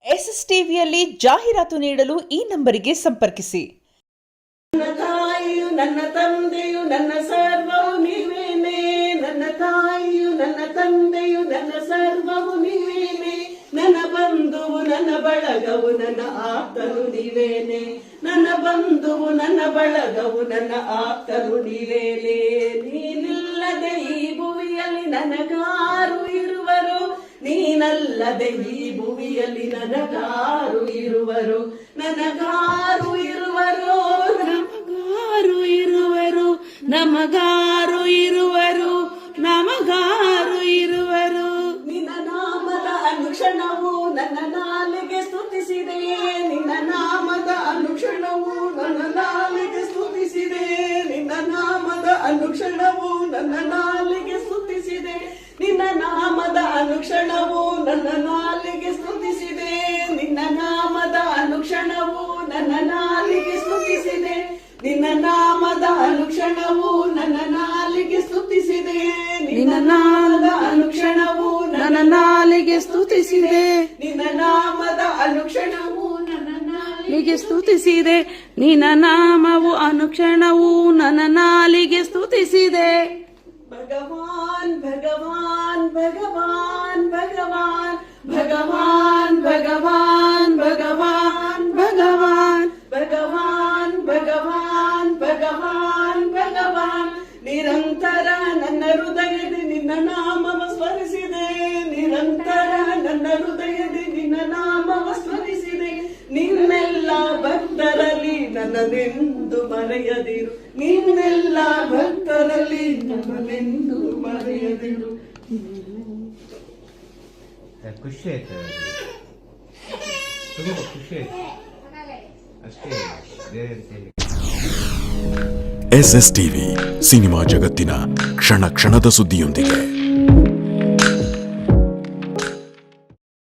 SSTVಯಲ್ಲಿ ಜಾಹೀರಾತು ನೀಡಲು ಈ ನಂಬರಿಗೆ ಸಂಪರ್ಕಿಸಿ. ನನ್ನ ತಾಯಿಯು ನನ್ನ ತಂದೆಯು ನನ್ನ ಸರ್ವವು ನೀವೇನೆ. ನನ್ನ ತಾಯಿಯು ನನ್ನ ತಂದೆಯು ನನ್ನ ಸರ್ವವು ನೀವೇನೆ. ನನ್ನ ಬಂಧುವು ನನ್ನ ಬಳಗವು ನನ್ನ ಆಪ್ತರು ನೀವೇನೆ. ನನ್ನ ಬಂಧುವು ನನ್ನ ಬಳಗವು ನನ್ನ ಆಪ್ತರು ನೀವೇನೆ. ನೀನಿಲ್ಲದೆ ಈ ಭುವಿಯಲ್ಲಿ ನನಗಾರು ಇರುವರು. ನೀನಲ್ಲದೆ ಈ ಭುವಿಯಲ್ಲಿ ನನಗಾರು ಇರುವರು. ನನಗಾರು ಇರುವರು. ನಮಗಾರು ಇರುವರು. ನಮಗಾರು ಇರುವರು. ನಮಗಾರು ಇರುವರು. ನಿನ್ನ ನಾಮದ ಅನುಕ್ಷಣವು ನನ್ನ ನಾಲಿಗೆ ಸ್ತುತಿಸಿದೆ. ನಿನ್ನ ನಾಮದ ಅನುಕ್ಷಣವು ನನ್ನ ನಾಲಿಗೆ ಸ್ತುತಿಸಿದೆ. ನಿನ್ನ ನಾಮದ ಅನುಕ್ಷಣವು ನನ್ನ ನಾಲಿಗೆ ಸ್ತುತಿಸಿದೆ. ನಿನ್ನ ನಾಮದ ಅನುಕ್ಷಣವು ನನ್ನ ನಾಲಿಗೆ ಸ್ತುತಿಸಿದೆ. ನಿನ್ನ ನಾಮದ ಅನುಕ್ಷಣವು ನನ್ನ ನಾಲಿಗೆ ಸ್ತುತಿಸಿದೆ. ನಿನ್ನ ನಾಮದ ಅನುಕ್ಷಣವು ನನ್ನ ನಾಲಿಗೆ ಸ್ತುತಿಸಿದೆ. ನಿನ್ನ ನಾಮದ ಅನುಕ್ಷಣವು ನನ್ನ ನಾಲಿಗೆ ಸ್ತುತಿಸಿದೆ. ನಿನ್ನ ನಾಮದ ಅನುಕ್ಷಣವು ನನ್ನ ನಾಲಿಗೆ ಸ್ತುತಿಸಿದೆ. ನಿನ್ನ ನಾಮವು ಅನುಕ್ಷಣವು ನನ್ನ ನಾಲಿಗೆ ಸ್ತುತಿಸಿದೆ. ಭಗವಾನ್ ಭಗವಾನ್ ಭಗವಾನ್ ಭಗವಾನ್ ಭಗವಾನ್ ಭಗವಾನ್ ಭಗವಾನ್ ಭಗವಾನ್ ಭಗವಾನ್ ಭಗವಾನ್ ಭಗವಾನ್ ಭಗವಾನ್. ನಿರಂತರ ನನ್ನ ಹೃದಯದಿ ನಿನ್ನ ನಾಮವ ಸ್ಮರಿಸಿದೆ. ನಿರಂತರ ನನ್ನ ಹೃದಯದಿ ನಿನ್ನ ನಾಮವ ಸ್ಮರಿಸಿದೆ. ನಿನ್ನೆಲ್ಲ ಭಕ್ತರಲ್ಲಿ ನನ್ನದೆಂದು ಮರೆಯದಿರು. ನಿನ್ನೆಲ್ಲ ಭಕ್ತರಲ್ಲಿ ನನ್ನದೆಂದು ಮರೆಯದಿರು. ಖುಷಿ ಆಯ್ತು, ತುಂಬ ಖುಷಿ ಆಯ್ತು ಅಷ್ಟೇ. SSTV ಸಿನಿಮಾ ಜಗತ್ತಿನ ಕ್ಷಣ ಕ್ಷಣದ ಸುದ್ದಿಯೊಂದಿಗೆ.